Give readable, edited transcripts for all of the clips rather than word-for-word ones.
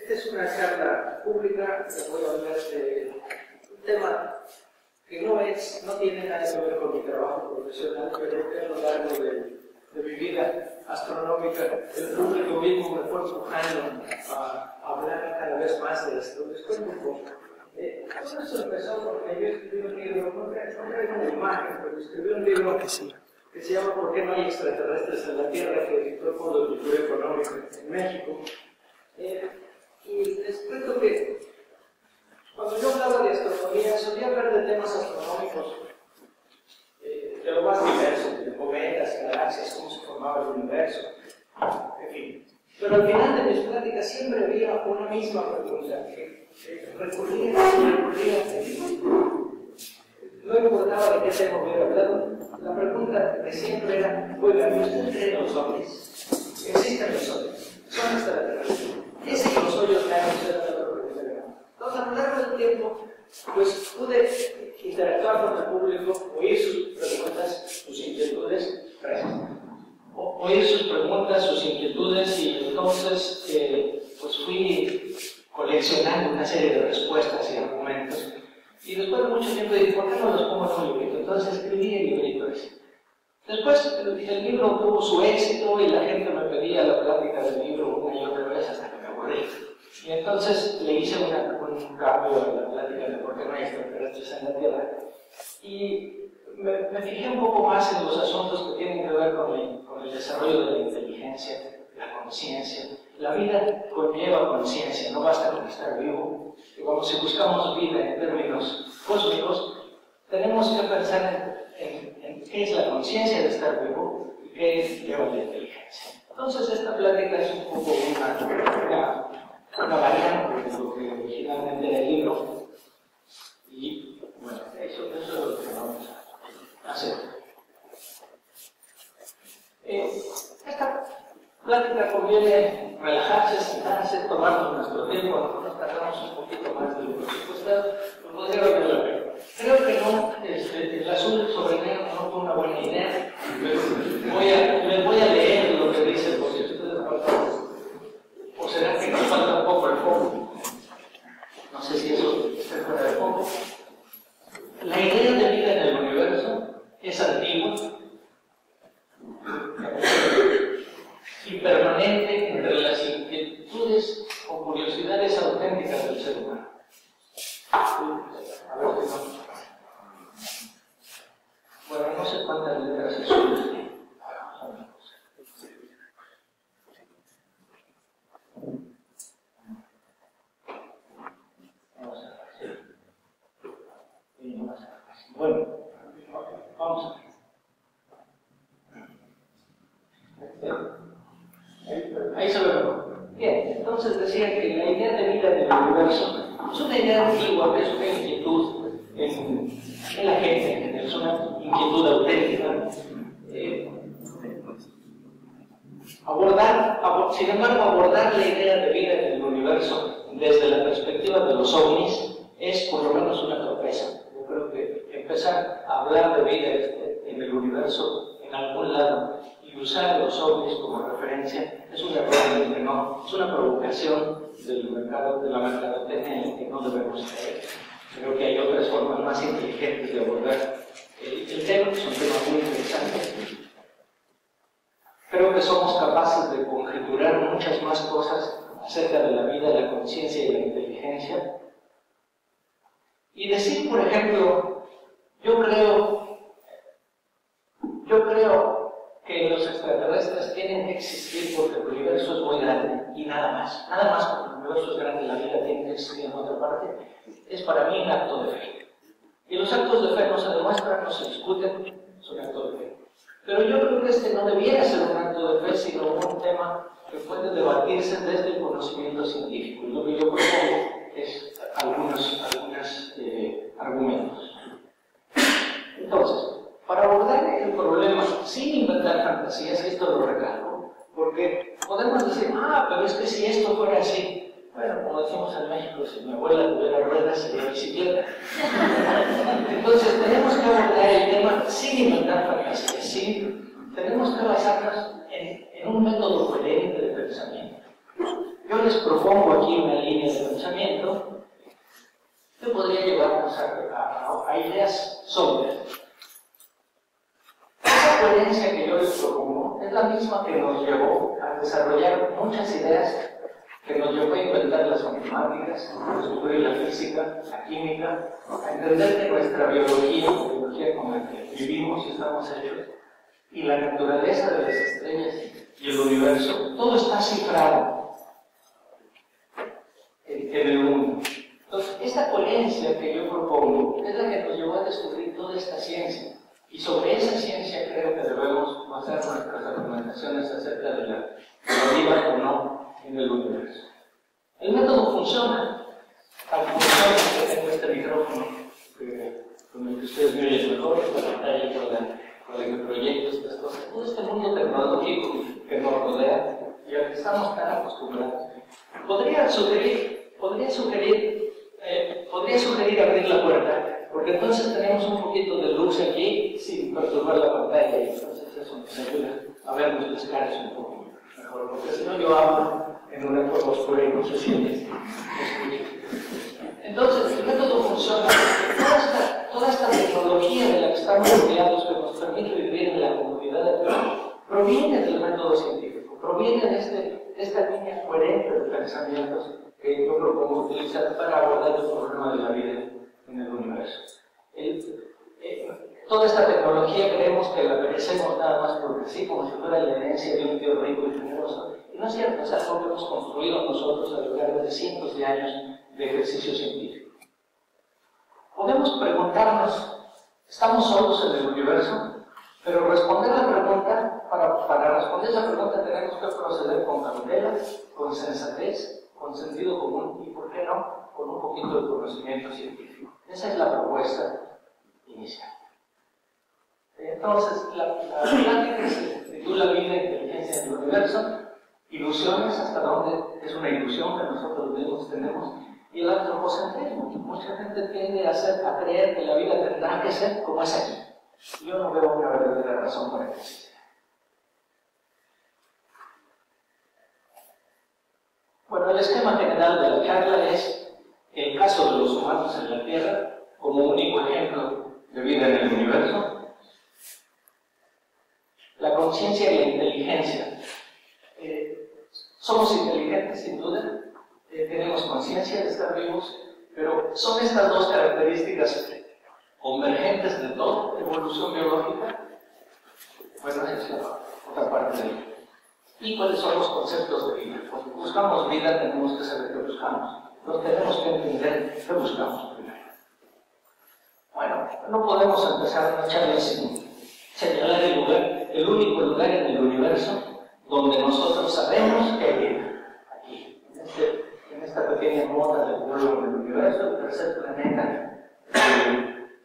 Esta es una charla pública, que voy a hablar de un tema que no tiene nada que ver con mi trabajo profesional, pero que a lo largo de mi vida astronómica, el público mismo me fue empujando a hablar cada vez más de esto. Les cuento un poco. Todo esto empezó porque yo escribí un libro, no traigo una imagen, pero escribí un libro que se llama ¿Por qué no hay extraterrestres en la Tierra?, que editó el Fondo de Cultura Económica en México. Y les cuento que cuando yo hablaba de astronomía, solía hablar de temas astronómicos de lo más diverso, de cometas, galaxias, cómo se formaba el universo, en fin. Pero al final de mis pláticas siempre había una misma pregunta que recurría. No importaba de qué tema hubiera hablado, la pregunta de siempre era: oiga, ¿usted cree en los ovnis? ¿Existen los ovnis? ¿Son extraterrestres? Ese y los hoyos negros era la pregunta. Entonces, a lo largo del tiempo, pues pude interactuar con el público, oír sus preguntas, sus inquietudes, oír sus preguntas, sus inquietudes, y entonces pues fui coleccionando una serie de respuestas y argumentos. Y después de mucho tiempo dije, ¿por qué no los pongo en un librito? Entonces escribí el librito ese. Después el libro tuvo su éxito y la gente me pedía la plática del libro una y otra vez hasta que me aburrí. Y entonces le hice un cambio a la plática de por qué no hay extraterrestres en la Tierra. Y me fijé un poco más en los asuntos que tienen que ver con el desarrollo de la inteligencia, la conciencia. La vida conlleva conciencia, no basta con estar vivo. Digamos, si buscamos vida en términos cósmicos, tenemos que pensar en qué es la conciencia de estar vivo y qué lleva la inteligencia. Entonces, esta plática es un poco una variante de lo que originalmente era el libro. Y bueno, eso es lo que vamos a hacer. Esta plática conviene relajarse, sentarse, tomarnos nuestro tiempo. Nos tardamos un poquito más de lo presupuestado, pero podría valer la pena. Creo que no, el azul sobre negro no fue una buena idea. Les voy a leer lo que dice, por si ustedes faltan. ¿O será que nos falta un poco el foco? No sé si eso está fuera de foco. La idea de vida en el universo es antigua y permanente entre las inquietudes o curiosidades auténticas del ser humano. A ver si no. Bueno, no sé cuántas letras azules. Bueno, vamos a ver. Ahí se ve mejor. Bien, entonces decía que la idea de vida del universo es una idea antigua, que es una inquietud en la gente, es una inquietud auténtica. Sin embargo, abordar la idea de vida en el universo desde la perspectiva de los ovnis es por lo menos una torpeza. Yo creo que empezar a hablar de vida en el universo en algún lado y usar los ovnis como referencia es un error menor, es una provocación del mercado, de la mercadotecnia en la que no debemos caer. Creo que hay otras formas más inteligentes de abordar el tema, que es un tema muy interesante. Creo que somos capaces de conjeturar muchas más cosas acerca de la vida, la conciencia y la inteligencia. Y decir, por ejemplo, yo creo que los extraterrestres tienen que existir porque el universo es muy grande y nada más. Nada más porque el universo es grande y la vida tiene que existir en otra parte. Es para mí un acto de fe. Y los actos de fe no se demuestran, no se discuten, son actos de fe. Pero yo creo que este no debiera ser un acto de fe, sino un tema que puede debatirse desde el conocimiento científico. Y lo que yo propongo es algunos argumentos. Entonces, para abordar el problema sin inventar fantasías, esto lo recalco, porque podemos decir, pero es que si esto fuera así, bueno, como decimos en México, si mi abuela tuviera ruedas sería bicicleta. Entonces, tenemos que abordar el tema sin inventar fantasías, tenemos que basarnos en un método coherente de pensamiento. yo les propongo aquí una línea de pensamiento que podría llevarnos a ideas sólidas. Esa coherencia que yo les propongo es la misma que nos llevó a desarrollar muchas ideas, que nos llevó a inventar las matemáticas, a descubrir la física, la química, a entender que nuestra biología, la biología con la que vivimos y estamos hechos, y la naturaleza de las estrellas y el universo, todo está cifrado en el mundo. Entonces, esta coherencia que yo propongo es la que nos llevó a descubrir toda esta ciencia. Y sobre esa ciencia creo que debemos basar nuestras argumentaciones acerca de la vida o no en el universo. El método funciona, al funciona que tengo este micrófono con el que ustedes me oyen mejor, la pantalla con la que proyecto estas cosas. Todo este mundo tecnológico que nos rodea y al que estamos tan acostumbrados. Podría sugerir abrir la puerta, porque entonces tenemos un poquito de luz aquí sin perturbar la pantalla y entonces eso nos ayuda a ver nuestras caras un poco mejor, porque si no yo hablo en una forma oscura y no se siente. Entonces, el método funciona. Toda esta tecnología de la que estamos rodeados, que nos permite vivir en la comunidad actual, proviene del método científico, proviene de esta línea coherente de pensamientos que yo propongo utilizar para abordar el problema de la vida en el universo. Toda esta tecnología creemos que la merecemos nada más porque sí, como si fuera la herencia de un tío rico y generoso. Y no es cierto, es algo que hemos construido nosotros a lo largo de cientos de años de ejercicio científico. Podemos preguntarnos, ¿estamos solos en el universo? Pero responder la pregunta, para responder esa pregunta tenemos que proceder con cautela, con sensatez, con sentido común y, ¿por qué no?, con un poquito de conocimiento científico. Esa es la propuesta inicial. Entonces, la plática se titula Vida e Inteligencia en el Universo, ilusiones, hasta dónde es una ilusión que nosotros mismos tenemos, y el antropocentrismo. Mucha gente tiende a creer que la vida tendrá que ser como es aquí. Yo no veo una verdadera razón para que así sea. Bueno, el esquema general de la charla es el caso de los humanos en la Tierra como único ejemplo de vida en el universo, la conciencia y la inteligencia. Somos inteligentes, sin duda, tenemos conciencia de estar vivos, pero son estas dos características convergentes de toda evolución biológica. Bueno, esa es la otra parte de ello. ¿Y cuáles son los conceptos de vida? Cuando buscamos vida tenemos que saber qué buscamos. Nos tenemos que entender qué buscamos primero. Bueno, no podemos empezar una charla sin señalar el lugar, el único lugar en el universo donde nosotros sabemos que hay vida. Aquí, en esta pequeña mota de polvo del universo, el tercer planeta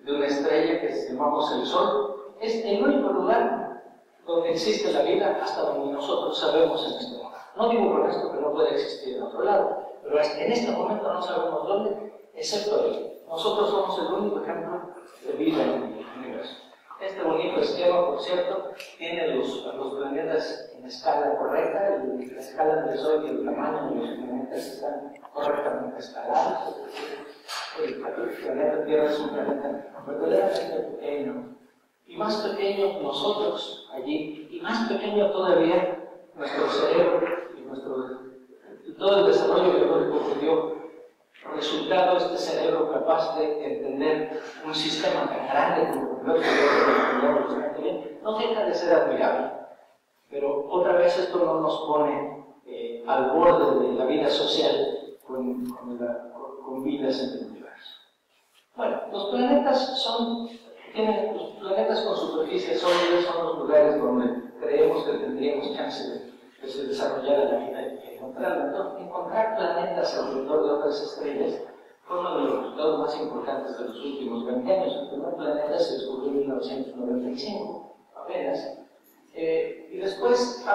de una estrella que llamamos el Sol, es el único lugar donde existe la vida hasta donde nosotros sabemos en este momento. No digo con esto que no puede existir en otro lado, pero en este momento no sabemos dónde, excepto ahí. Nosotros somos el único ejemplo de vida en el universo. Este bonito esquema, por cierto, tiene los planetas en escala correcta, la escala del Sol y el tamaño de los planetas están correctamente escalados. El planeta Tierra es un planeta verdaderamente pequeño, y más pequeño nosotros allí, y más pequeño todavía nuestro cerebro y todo el desarrollo biológico que dio resultado este cerebro capaz de entender un sistema tan grande como el universo, no deja de ser admirable. Pero otra vez esto no nos pone al borde de la vida social con vidas en el universo. Bueno, los planetas con superficies sólidas son los lugares donde creemos que tendríamos chance de que se desarrollara la vida y encontrar planetas alrededor de otras estrellas fue uno de los resultados más importantes de los últimos 20 años. El primer planeta se descubrió en 1995, apenas. Y después,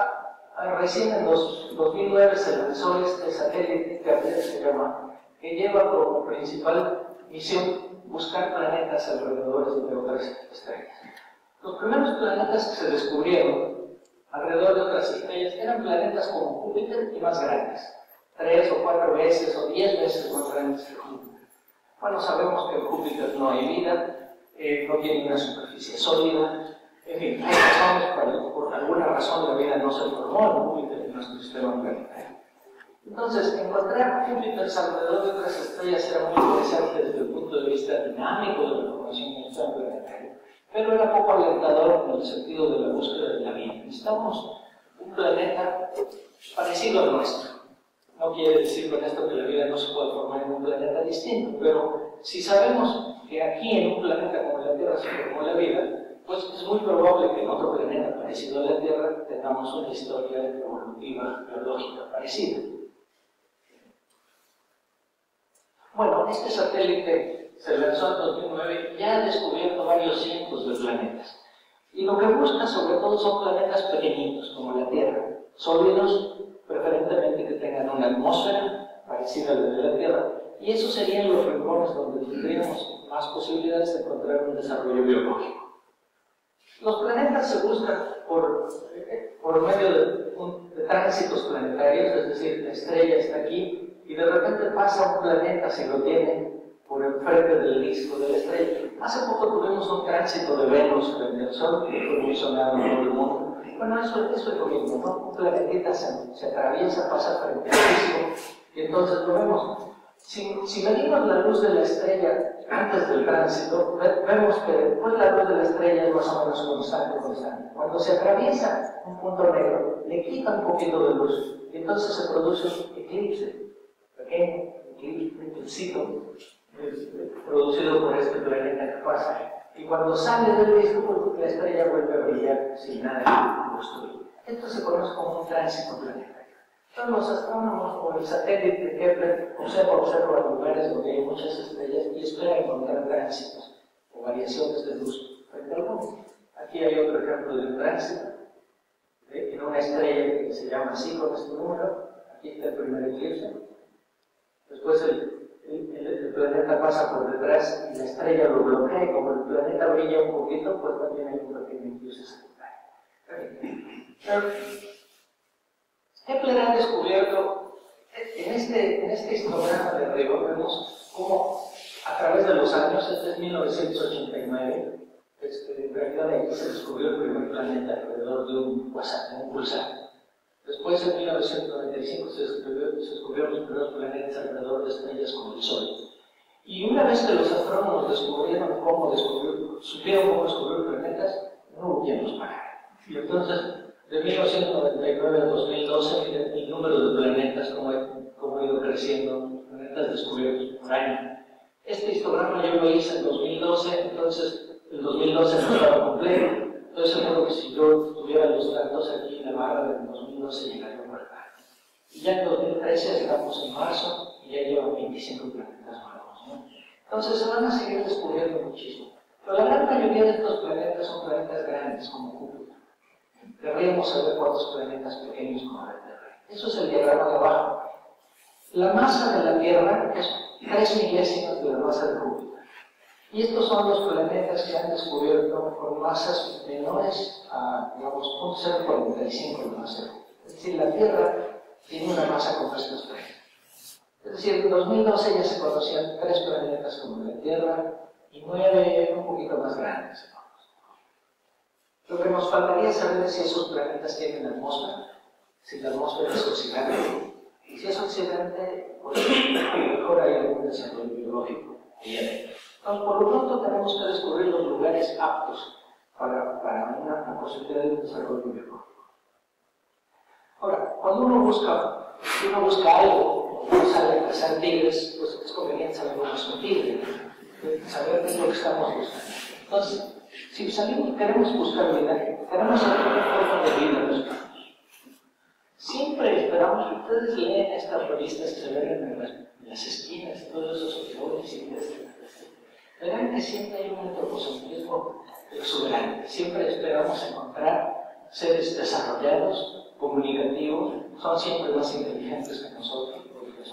recién en 2009 se lanzó este satélite que apenas se llama, que lleva como principal misión buscar planetas alrededor de otras estrellas. Los primeros planetas que se descubrieron alrededor de otras estrellas eran planetas como Júpiter y más grandes. 3 o 4 veces o 10 veces más grandes que Júpiter. Bueno, sabemos que en Júpiter no hay vida, no tiene una superficie sólida, en fin, hay razones, por alguna razón la vida no se formó en Júpiter, en nuestro sistema planetario. Entonces, encontrar Júpiter alrededor de otras estrellas era muy interesante desde el punto de vista dinámico de la formación del sistema planetario, pero era poco alentador en el sentido de la búsqueda de la vida. Necesitamos un planeta parecido al nuestro. No quiere decir con esto que la vida no se pueda formar en un planeta distinto, pero si sabemos que aquí en un planeta como la Tierra se formó la vida, pues es muy probable que en otro planeta parecido a la Tierra tengamos una historia evolutiva, biológica parecida. Bueno, este satélite se lanzó en 2009 y ya ha descubierto varios cientos de planetas. Y lo que busca sobre todo son planetas pequeñitos, como la Tierra, sólidos, preferentemente que tengan una atmósfera parecida a la de la Tierra, y esos serían los rincones donde tendríamos más posibilidades de encontrar un desarrollo biológico. Los planetas se buscan por medio de tránsitos planetarios, es decir, la estrella está aquí y de repente pasa un planeta, si lo tiene, por enfrente del disco de la estrella. Hace poco tuvimos un tránsito de Venus frente al Sol, que fue muy sonado en todo el mundo. Bueno, eso es lo mismo, ¿no? Un planetita se atraviesa, pasa frente al disco, y entonces lo vemos. Si medimos la luz de la estrella antes del tránsito, vemos que después la luz de la estrella es más o menos constante. Cuando se atraviesa un punto negro, le quita un poquito de luz, y entonces se produce un eclipse, pequeño eclipse, un eclipsito, producido por este planeta que pasa. Y cuando sale del disco, la estrella vuelve a brillar sin nada de luz. Esto se conoce como un tránsito planetario. Entonces los astrónomos con el satélite de Kepler observan lugares donde hay muchas estrellas y esperan encontrar tránsitos o variaciones de luz frente al mundo. Aquí hay otro ejemplo de un tránsito en una estrella que se llama así con este número. Aquí está el primer eclipse. Después el planeta pasa por detrás y la estrella lo bloquea, y como el planeta brilla un poquito, pues también hay un pequeño eclipse secundario. Kepler ha descubierto, en este histograma de arriba, vemos cómo a través de los años, este es 1989, en realidad aquí se descubrió el primer planeta alrededor de un quasar, un pulsar. Después, en 1995, se descubrieron los primeros planetas alrededor de estrellas como el Sol. Y una vez que los astrónomos supieron cómo descubrir planetas, no hubo quien los parara. Y entonces, de 1999 a 2012, miren el número de planetas, cómo ha ido creciendo, planetas descubiertos por año. Este histograma yo lo hice en 2012, entonces el 2012 no estaba completo. Entonces seguro que si yo tuviera los datos aquí en la barra del 2012 llegaría a verdad. Y ya en 2013 estamos en marzo y ya llevan 25 planetas nuevos, ¿no? Entonces se van a seguir descubriendo muchísimo. Pero la gran mayoría de estos planetas son planetas grandes como Júpiter. Querríamos saber cuántos planetas pequeños como la Tierra. Eso es el diagrama de abajo. La masa de la Tierra es 3 milésimas de la masa de Júpiter. Y estos son los planetas que han descubierto con masas menores a, digamos, 0.045 de masa de Júpiter. Es decir, la Tierra tiene una masa como estos planetas. Es decir, en 2012 ya se conocían 3 planetas como la Tierra y 9 un poquito más grandes. Lo que nos faltaría saber es si esos planetas tienen atmósfera, si la atmósfera es oxidante. Y si es oxidante, pues a lo mejor hay algún desarrollo biológico. Entonces, por lo pronto tenemos que descubrir los lugares aptos para una posibilidad de un desarrollo biológico. Ahora, cuando uno busca algo, uno sale a cazar tigres, pues es conveniente saber cómo es un tigre, saber qué es lo que estamos buscando. Entonces, si salimos, queremos buscar vida, queremos saber qué forma de vida buscamos. Siempre esperamos, ustedes leen estas revistas que se ven en las esquinas, todos esos autores y verán que siempre hay un antropocentrismo exuberante. Siempre esperamos encontrar seres desarrollados, comunicativos, son siempre más inteligentes que nosotros, porque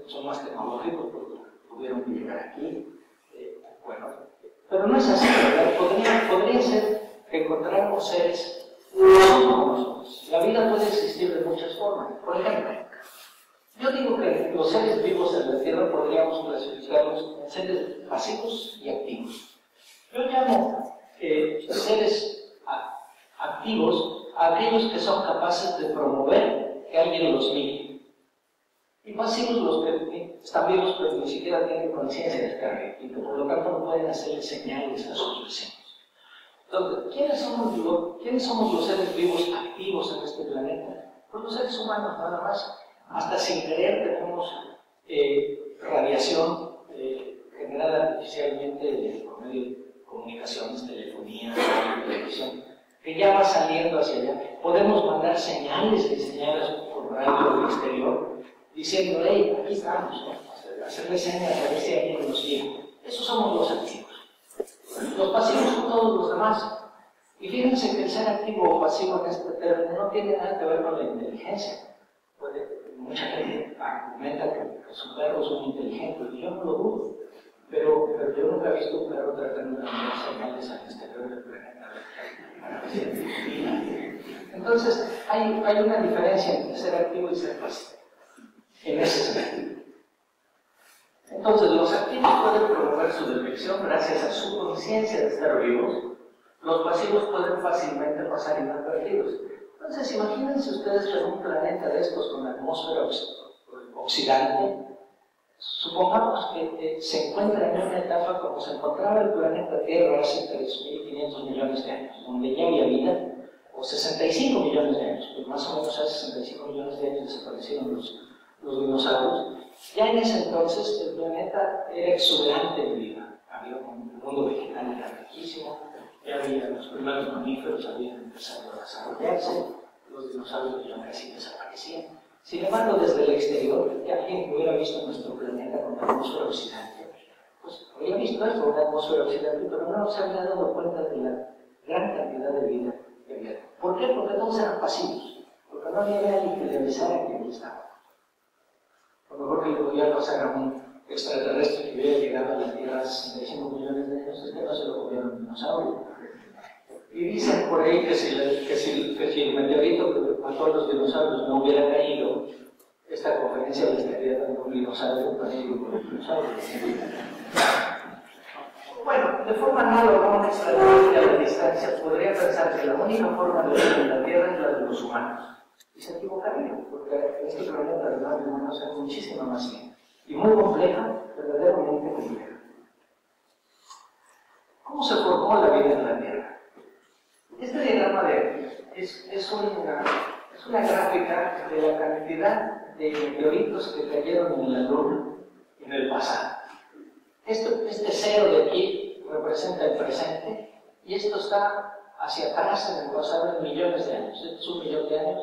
son más tecnológicos, porque tuvieron que llegar aquí. Bueno, pero no es así, ¿verdad? Podría ser que encontráramos seres como nosotros. La vida puede existir de muchas formas. Por ejemplo, Yo digo que los seres vivos en la Tierra podríamos clasificarlos en seres pasivos y activos. Yo llamo seres activos a aquellos que son capaces de promover que alguien los mire. Y pasivos los que están vivos pero ni siquiera tienen conciencia de estar ahí y que por lo tanto no pueden hacerle señales a sus vecinos. Entonces, ¿quiénes somos los seres vivos activos en este planeta? Pues los seres humanos nada más. Hasta sin querer tenemos radiación generada artificialmente por medio de comunicaciones, telefonía, televisión, que ya va saliendo hacia allá. Podemos mandar señales y señales por radio al exterior, diciendo, hey, aquí estamos, ¿no? Hacerle señas a ver si alguien nos sigue. Esos somos los activos. Los pasivos son todos los demás. Y fíjense que el ser activo o pasivo en este término no tiene nada que ver con la inteligencia. Mucha gente argumenta que su perro es muy inteligente, y yo no lo dudo, pero yo nunca he visto un perro tratando de mandar señales al exterior del planeta. Entonces, hay una diferencia entre ser activo y ser pasivo, en ese sentido. Entonces, los activos pueden promover su detección gracias a su conciencia de estar vivos. Los pasivos pueden fácilmente pasar inadvertidos. Entonces, imagínense ustedes que en un planeta de estos con atmósfera oxidante, supongamos que se encuentra en una etapa como se encontraba el planeta Tierra hace 3.500 millones de años, donde ya había vida, o 65 millones de años, pues más o menos hace 65 millones de años desaparecieron los dinosaurios. Ya en ese entonces el planeta era exuberante de vida, había un mundo vegetal era riquísimo. Ya había los primeros mamíferos, habían empezado a desarrollarse, los dinosaurios ya casi desaparecían. Sin embargo, desde el exterior, que alguien hubiera visto nuestro planeta con una atmósfera oxidante, pues había visto esto, una atmósfera oxidante, pero no se había dado cuenta de la gran cantidad de vida que había. ¿Por qué? Porque todos eran pasivos, porque no había nadie que le avisara que allí estaba. A lo mejor que le podía pasar a un extraterrestre que hubiera llegado a la Tierra hace 65 millones de años, es que no se lo comieron un dinosaurio. Y dicen por ahí que si el meteorito que mató a los dinosaurios no hubiera caído, esta conferencia le estaría dando un dinosaurio para ir con los dinosaurios. Bueno, de forma análoga a un extraterrestre a la distancia, podría pensar que la única forma de vivir en la Tierra es la de los humanos. Y se equivocaría, porque este planeta, además de humanos, es muchísima más bien. Y muy compleja, verdaderamente compleja. ¿Cómo se formó la vida en la Tierra? Este diagrama es una gráfica de la cantidad de meteoritos que cayeron en la Luna en el pasado. Este cero de aquí representa el presente y esto está hacia atrás en el pasado en millones de años. Esto es 1 millón de años,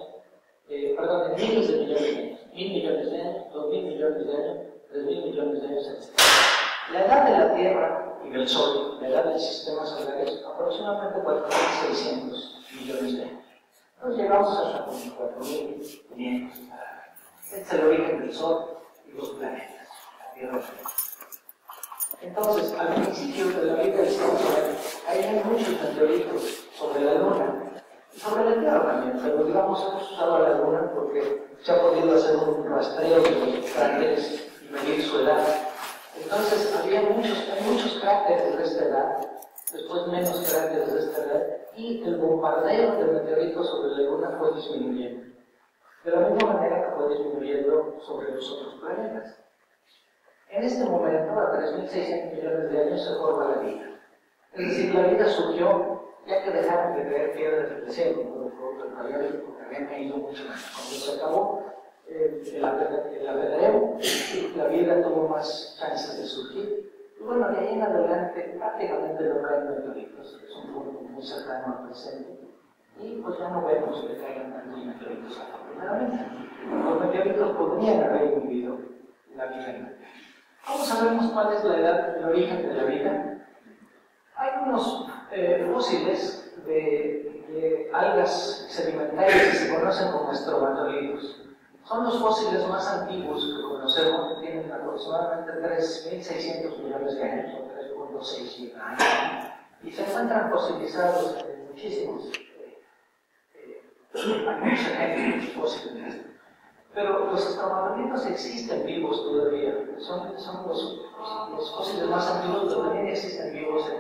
en miles de millones de años, 1.000 millones de años, 2.000 millones de años, 3.000 millones de años, etc. La edad de la Tierra y del Sol, la edad del sistema solar es aproximadamente 4.600 millones de años. Entonces llegamos hasta 4.500. Este es el origen del Sol y los planetas, la Tierra. Entonces, al principio de la vida del sistema solar, hay muchos meteoritos sobre la Luna y sobre la Tierra también, pero digamos hemos usado a la Luna porque se ha podido hacer un rastreo de los cráteres y medir su edad. Entonces, hay muchos cráteres de esta edad, después menos cráteres de esta edad, y el bombardeo de meteoritos sobre la Luna fue disminuyendo. De la misma manera que fue disminuyendo sobre los otros planetas. En este momento, a 3.600 millones de años, se forma la vida. Es decir, la vida surgió ya que dejaron de caer piedras del cielo, porque habían caído mucho más. Cuando se acabó el apedreo, la vida tuvo más chances de surgir. Y bueno, de ahí en adelante prácticamente no caen meteoritos, es un punto muy cercano al presente. Y pues ya no vemos que caigan tantos meteoritos afortunadamente. Los meteoritos podrían haber vivido la vida en la Tierra. ¿Cómo sabemos cuál es la edad, el origen de la vida? Hay unos fósiles de algas sedimentarias que se conocen como estromatolitos. Son los fósiles más antiguos que conocemos, que tienen aproximadamente 3.600 millones de años, o 3.6 millones de años, y se encuentran fosilizados en muchísimos, hay muchos ejemplos fósiles. Pero los estromatomitos existen vivos todavía. Son los fósiles más antiguos, pero también existen vivos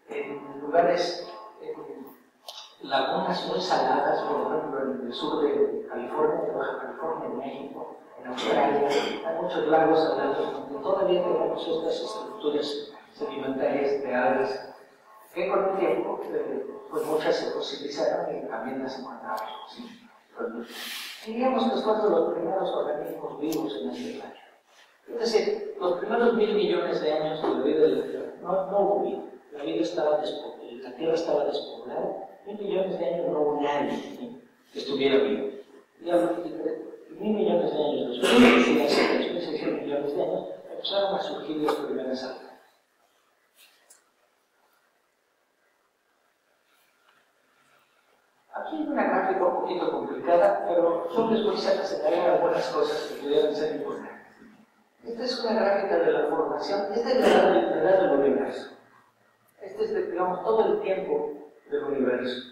en lugares, en lagunas muy saladas, por ejemplo, en el sur de California, de Baja California, en México, en Australia. Hay muchos lagos salados donde todavía tenemos estas estructuras sedimentarias de algas que con el tiempo, pues muchas se fosilizaron y también las encontramos. ¿Sí? Diríamos que fueron los primeros organismos vivos en este planeta. Es decir, los primeros 1000 millones de años de la vida de la Tierra no hubo vida. La vida estaba despoblada, la Tierra estaba despoblada. 1000 millones de años no hubo nadie, ¿sí?, que estuviera vivo. Y a los 1000 millones de años después, y hace 3600 millones de años, empezaron a surgir las primeras algas. Aquí hay una gráfica un poquito complicada, pero yo les voy a señalar algunas cosas que pudieran ser importantes. Esta es una gráfica de la formación, esta es la edad del universo. Este es, digamos, todo el tiempo del universo.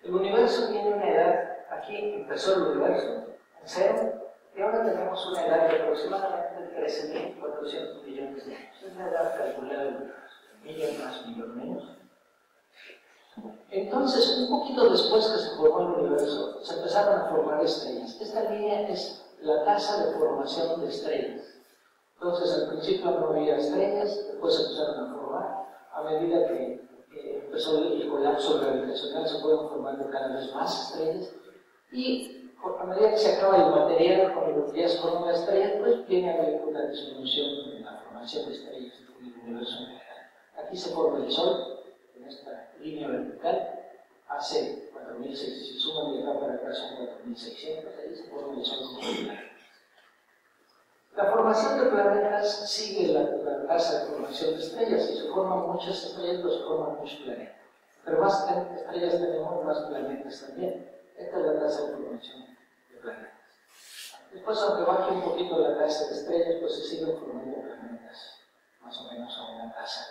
El universo tiene una edad, aquí empezó el universo, en cero, y ahora tenemos una edad de aproximadamente 13.400 millones de años. Es la edad calculada del universo, millón más, millón menos. Entonces, un poquito después que se formó el universo, se empezaron a formar estrellas. Esta línea es la tasa de formación de estrellas. Entonces, al principio no había estrellas, después se empezaron a formar. A medida que empezó el colapso gravitacional, se fueron formando cada vez más estrellas. Y a medida que se acaba el material con el que ya se forman las estrellas, pues viene una disminución en la formación de estrellas en el universo en general. Aquí se forma el Sol, en esta línea vertical, hace 4.600, si suman de acá para acá son 4.600, ahí se forma el Sol completo. La formación de planetas sigue la tasa de formación de estrellas. Si se forman muchas estrellas, pues se forman muchos planetas. Pero más estrellas tenemos, más planetas también. Esta es la tasa de formación de planetas. Después, aunque baje un poquito la tasa de estrellas, pues se siguen formando planetas, más o menos a una tasa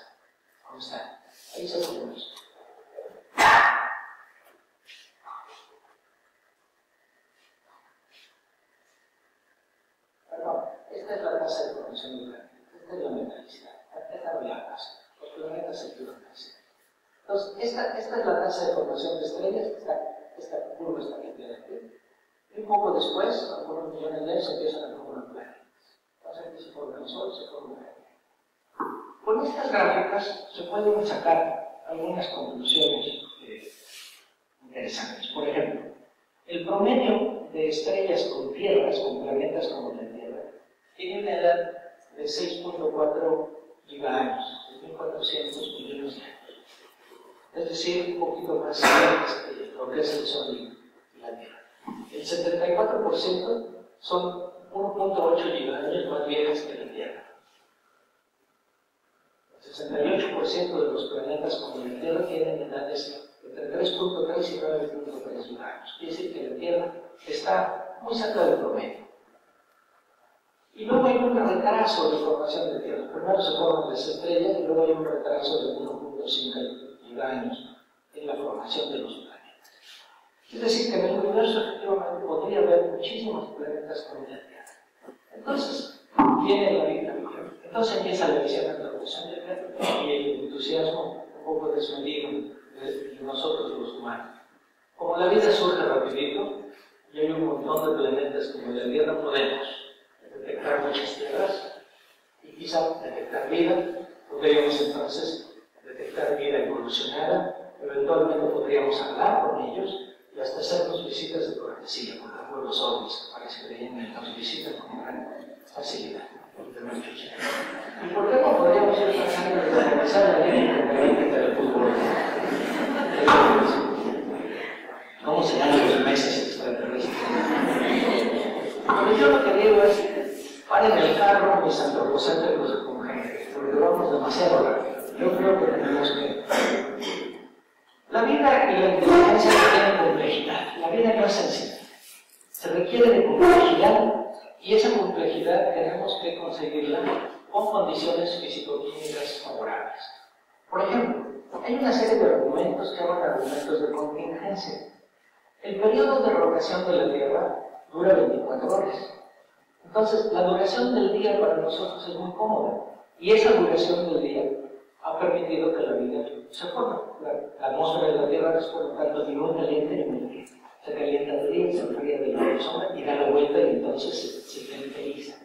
constante. Ahí se forma eso. Esta es la tasa de formación de planetas, esta es la metalicidad, esta no es la tasa, los planetas se equilibran así. Entonces, esta es la tasa de formación de estrellas, esta curva está aquí de aquí. Y un poco después, algunos millones de años, se empiezan a formar planetas. Entonces aquí se forma el Sol, se forma la Tierra. Con estas gráficas se pueden sacar algunas conclusiones interesantes. Por ejemplo, el promedio de estrellas con tierras, con planetas como la Tierra, tiene una edad de 6.4 gigaaños, 6.400 millones de años. Es decir, un poquito más que lo que es el Sol y la Tierra. El 74% son 1.8 gigaaños más viejas que la Tierra. El 68% de los planetas como la Tierra tienen edades entre 3.3 y 9.3 gigaaños. Quiere decir que la Tierra está muy cerca del promedio. Y luego hay un retraso de formación de Tierra. Primero se forman las estrellas y luego hay un retraso de 1.5 gigaaños en la formación de los planetas. Es decir, que en el universo efectivamente podría haber muchísimos planetas como la Tierra. Entonces, viene la vida. Entonces empieza la visión antropocéntrica y el entusiasmo un poco desmedido de nosotros los humanos. Como la vida surge rapidito y hay un montón de planetas como la Tierra, podemos detectar muchas tierras y quizá detectar vida. Podríamos entonces detectar vida evolucionada, eventualmente podríamos hablar con ellos y hasta hacernos visitas de cortesía, por ejemplo los ovnis, que parece que nos visitan con gran facilidad. ¿Y por qué no podríamos ir pasando de comenzar la línea con la línea del fútbol? ¿Cómo se llaman los meses extraterrestres? Pero yo lo que digo es, paren el carro, mis antropocéntricos con gente, porque vamos demasiado rápido. Yo creo que tenemos que... La vida y la inteligencia tienen complejidad. La vida no es sencilla. Se requiere de complejidad y esa complejidad tenemos que conseguirla con condiciones físico-químicas favorables. Por ejemplo, hay una serie de argumentos que llaman argumentos de contingencia. El periodo de rotación de la Tierra dura 24 horas. Entonces, la duración del día para nosotros es muy cómoda, y esa duración del día ha permitido que la vida se forme. La atmósfera de la Tierra es, por lo tanto, ni muy caliente ni muy fría. Se calienta de día, se enfría de la sombra y da la vuelta y entonces se temperiza.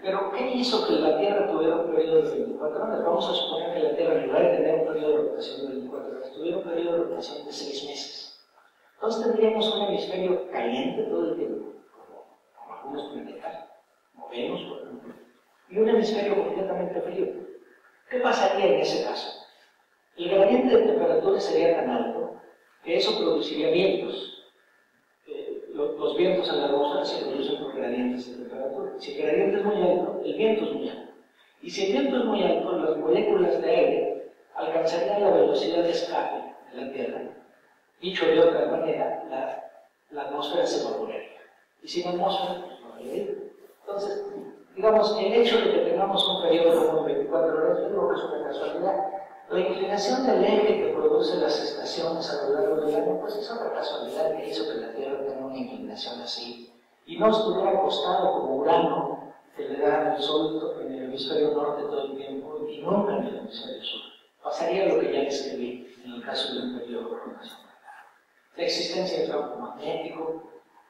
Pero, ¿qué hizo que la Tierra tuviera un periodo de 24 horas? Vamos a suponer que la Tierra, en lugar de tener un periodo de rotación de 24 horas, tuviera un periodo de rotación de 6 meses. Entonces tendríamos un hemisferio caliente todo el tiempo, como algunos planetas, como Venus, por ejemplo, y un hemisferio completamente frío. ¿Qué pasaría en ese caso? El gradiente de temperatura sería tan alto que eso produciría vientos. Los vientos en la atmósfera se producen por gradientes de temperatura. Si el gradiente es muy alto, el viento es muy alto. Y si el viento es muy alto, las moléculas de aire alcanzarían la velocidad de escape de la Tierra. Dicho de otra manera, la atmósfera se evaporaría. Y sin atmósfera, pues no habría vida. Entonces, digamos, el hecho de que tengamos un periodo como 24 horas, yo creo que es una casualidad. La inclinación del eje que produce las estaciones a lo largo del año, pues es otra casualidad que hizo que la Tierra tenga una inclinación así. Y no estuviera acostado como Urano, que le da el Sol en el hemisferio norte todo el tiempo y nunca en el hemisferio sur. Pasaría lo que ya escribí en el caso del periodo de rotación. La existencia del campo magnético.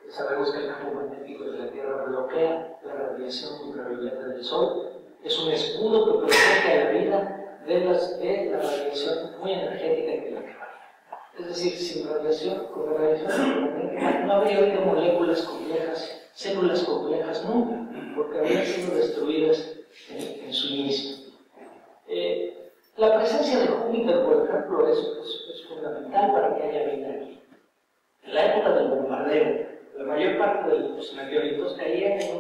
Sabemos que el campo magnético de la Tierra bloquea la radiación ultravioleta del Sol. Es un escudo que protege a la vida de la radiación muy energética que la quemaría. Es decir, sin radiación, con la radiación magnética no habría habido moléculas complejas, células complejas nunca, porque habrían sido destruidas en su inicio. La presencia de Júpiter, por ejemplo, es fundamental para que haya vida aquí. En la época del bombardeo, la mayor parte de los meteoritos caían en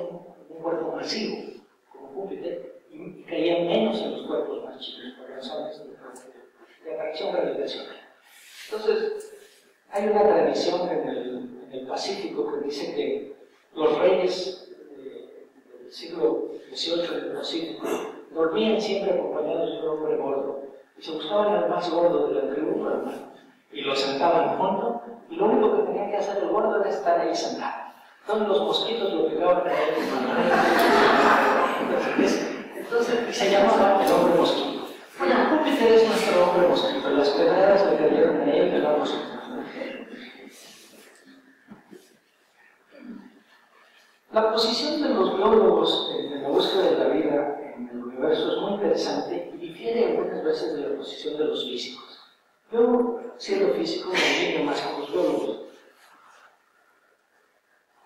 un cuerpo masivo, como Júpiter, y caían menos en los cuerpos más chicos, por razones de atracción gravitacional. Entonces, hay una tradición en el Pacífico que dice que los reyes del siglo XVIII en el Pacífico dormían siempre acompañados de un hombre gordo, y se buscaban al más gordo de la tribu, hermano, y lo sentaban junto, y lo único que tenía que hacer el gordo era estar ahí sentado. Entonces los mosquitos lo picaban a él. Entonces se llamaba el hombre mosquito. Bueno, Júpiter es nuestro hombre mosquito. Las pedradas le cayeron a él, que era mosquito. La posición de los biólogos en la búsqueda de la vida en el universo es muy interesante y difiere algunas veces de la posición de los físicos. Yo, siendo físico, me entiendo más con los biólogos.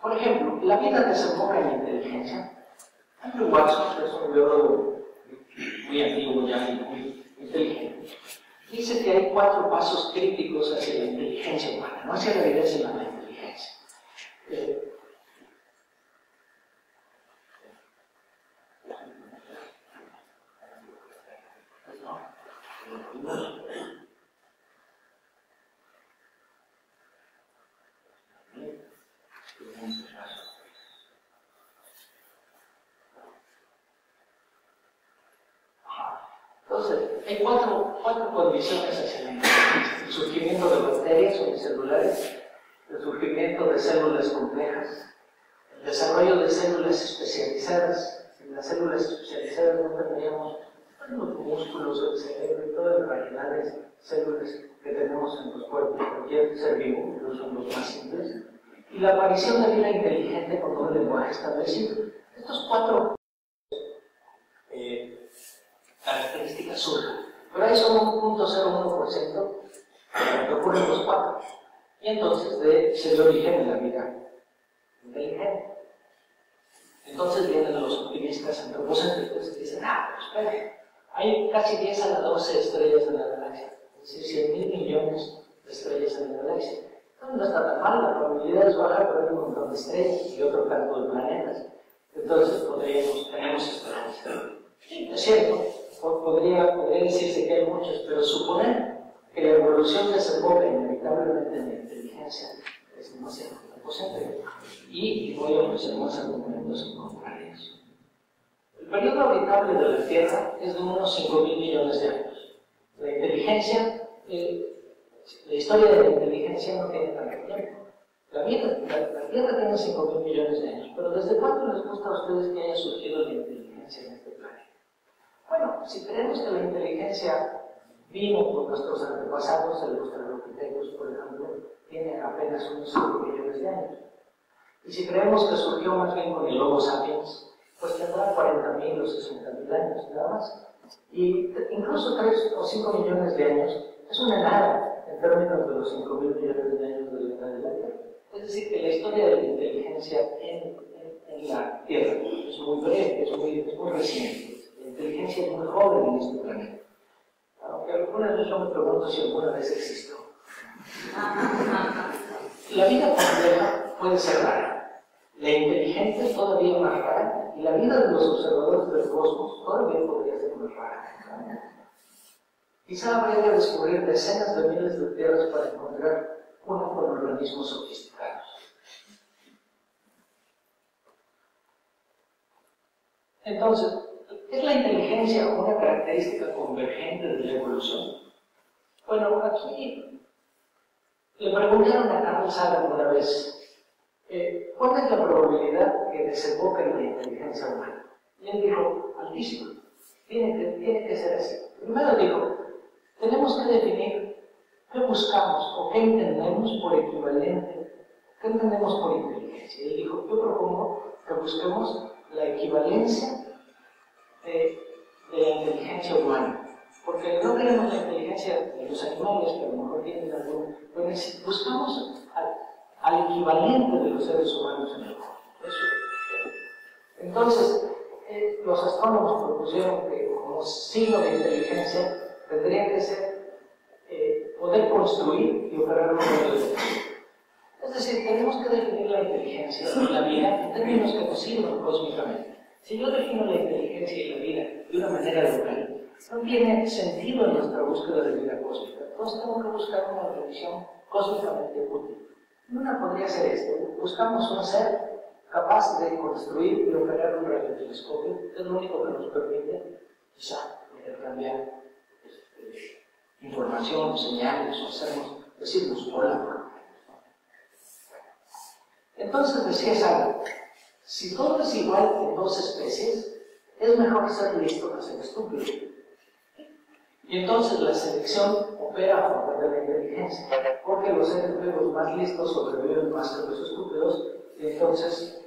Por ejemplo, la vida desemboca en la inteligencia. Andrew Watson, que es un biólogo muy antiguo ya y muy inteligente, dice que hay 4 pasos críticos hacia la inteligencia humana, no hacia la vida, sino a la inteligencia. Entonces, hay cuatro condiciones hacia la inteligencia: el surgimiento de bacterias unicelulares, el surgimiento de células complejas, el desarrollo de células especializadas. En las células especializadas no tendríamos los músculos, el cerebro y todas las marginales células que tenemos en los cuerpos de cualquier ser vivo, incluso en los más simples, y la aparición de vida inteligente con un lenguaje establecido. Estos 4 características surgen, pero hay solo un 0.01% que ocurren los 4, y entonces se le origen en la vida inteligente. Entonces vienen los optimistas antropocéntricos y dicen: pues espera, hay casi 10 a la 12 estrellas en la galaxia, es decir, 100.000 millones de estrellas en la galaxia. Entonces no está tan mal, la probabilidad es baja, pero hay un montón de estrellas y otro tanto de planetas. Entonces tenemos esperanza. Sí, es cierto, podría decirse que hay muchos, pero suponer que la evolución desemboca inevitablemente en la inteligencia es demasiado antropocéntrico. Y voy a ofrecer más argumentos en contra de eso. El periodo habitable de la Tierra es de unos 5.000 millones de años. La inteligencia, la historia de la inteligencia no tiene tanto tiempo. La Tierra tiene 5.000 millones de años, pero ¿desde cuándo les gusta a ustedes que haya surgido la inteligencia en este planeta? Bueno, si creemos que la inteligencia vino por nuestros antepasados, el australopithecus, por ejemplo, tiene apenas unos 5 millones de años. Y si creemos que surgió más bien con el Homo sapiens, pues tendrá 40.000 o 60.000 años, nada más. Y incluso 3 o 5 millones de años es una nada en términos de los 5.000 millones de años de la edad de la Tierra. Es decir, que la historia de la inteligencia en la Tierra es muy breve, es muy reciente. La inteligencia es muy joven en este planeta. Aunque algunas veces yo me pregunto si alguna vez existió. La vida compleja puede ser rara. La inteligente es todavía más rara. Y la vida de los observadores del cosmos todavía podría ser más rara. Quizá habría que descubrir decenas de miles de tierras para encontrar uno con organismos sofisticados. Entonces, ¿es la inteligencia una característica convergente de la evolución? Bueno, aquí le preguntaron a Carl Sagan una vez, ¿cuál es la probabilidad que desemboque en la inteligencia humana? Y él dijo, altísima. Tiene que ser así. Primero dijo, tenemos que definir qué buscamos o qué entendemos por equivalente, qué entendemos por inteligencia. Y él dijo, yo propongo que busquemos la equivalencia de la inteligencia humana. Porque no queremos la inteligencia de los animales, que a lo mejor tienen algún... Pero buscamos al equivalente de los seres humanos en el mundo. Entonces, los astrónomos propusieron que como signo de inteligencia tendría que ser poder construir y operar un modelo de vida. Es decir, tenemos que definir la inteligencia y la vida en términos que nos sirvan cósmicamente. Si yo defino la inteligencia y la vida de una manera local, no tiene sentido en nuestra búsqueda de vida cósmica. Entonces tengo que buscar una revisión cósmicamente útil. Una podría ser buscamos un ser capaz de construir y operar un radiotelescopio, es lo único que nos permite, quizá, intercambiar información, señales, o decirnos hola. Entonces decía Sagan, si todo es igual en dos especies, es mejor ser listo que ser estúpido. Y entonces la selección opera a favor de la inteligencia, porque los seres vivos más listos sobreviven más que los estúpidos, y entonces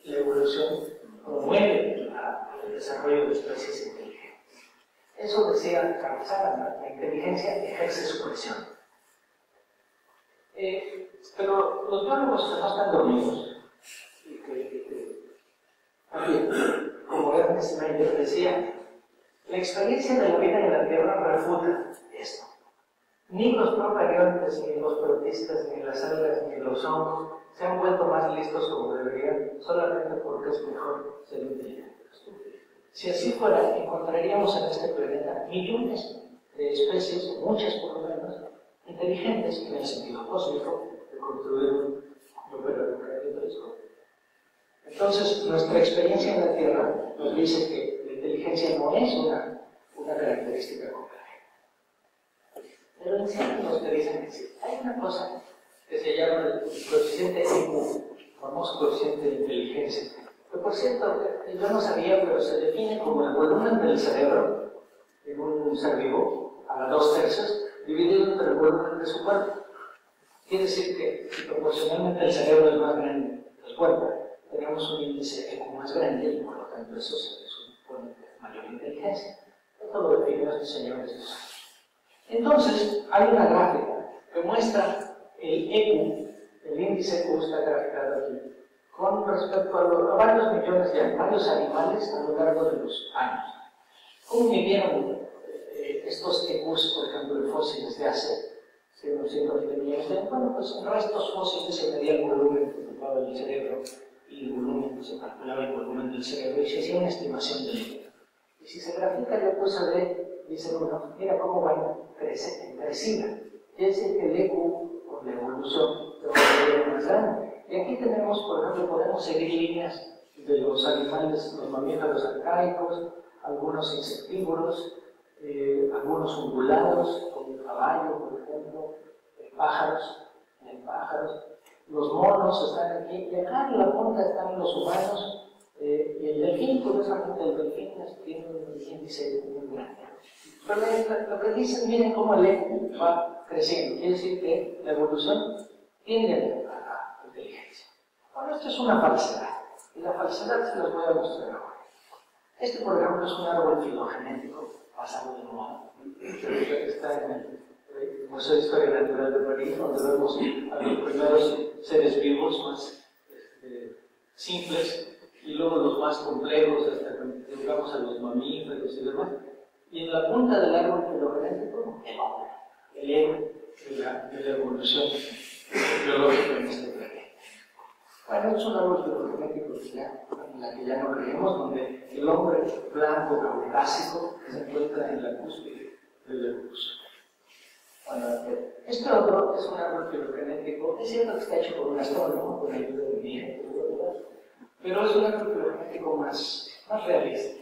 la evolución promueve el desarrollo de especies inteligentes. Eso decía Carl Sagan, la inteligencia ejerce su presión. Pero los biólogos que no están dormidos, y también, como Ernest Mayr decía, la experiencia de la vida en la Tierra refuta esto. Ni los procariontes, ni los protistas, ni las algas, ni los hongos se han vuelto más listos como deberían, solamente porque es mejor ser inteligentes. Si así fuera, encontraríamos en este planeta millones de especies, muchas por lo menos, inteligentes en el sentido cósmico de construir y operar un radiotelescopio. Entonces, nuestra experiencia en la Tierra nos dice que la inteligencia no es una característica compleja. Pero en cierto nos dicen que sí. Hay una cosa que se llama el coeficiente IQ, famoso coeficiente de inteligencia, que por cierto, yo no sabía, pero se define como el volumen del cerebro en un ser vivo, a las 2/3, dividido entre el volumen de su cuerpo. Quiere decir que si proporcionalmente el cerebro es más grande que el cuerpo, tenemos un índice EQ más grande y por lo tanto eso se supone que es mayor inteligencia. Esto lo definen los señores. Entonces, hay una gráfica que muestra el EQ, el índice EQ está graficado aquí, con respecto a varios millones de varios animales a lo largo de los años. ¿Cómo midieron estos EQs, por ejemplo, de fósiles de hace 120 millones de años? Bueno, pues en restos fósiles se medía el volumen que ocupaba el cerebro y el volumen, se calculaba el volumen del cerebro y se hacía una estimación del EQ. Y si se grafica el EQ se ve, dice uno, mira cómo va en crecida. Quiere decir que el EQ, con la evolución, se va a volver más grande. Y aquí tenemos, por ejemplo, podemos seguir líneas de los animales, los mamíferos arcaicos, algunos insectívoros, algunos ungulados, como el caballo, por ejemplo, pájaros, los monos están aquí, y acá en la punta están los humanos, y el delfín, curiosamente el delfín tiene un índice muy grande. Pero lo que dicen, miren cómo el ego va creciendo, quiere decir que la evolución tiende a la inteligencia. Bueno, esto es una falsedad, y la falsedad se las voy a mostrar ahora. Este, por ejemplo, es un árbol filogenético basado en humano. Está en el Museo de Historia Natural de París, donde vemos a los primeros seres vivos más simples y luego los más complejos, hasta que llegamos a los mamíferos y demás. Y en la punta del árbol filogenético, el hombre, el ego de la evolución biológica en este planeta. Bueno, es un árbol filogenético en la que ya no creemos, donde el hombre blanco caucásico se encuentra en la cúspide de la evolución. Bueno, este otro es un árbol filogenético, es cierto que está hecho por un astrónomo, con ayuda de mi hija, pero es un árbol filogenético más realista.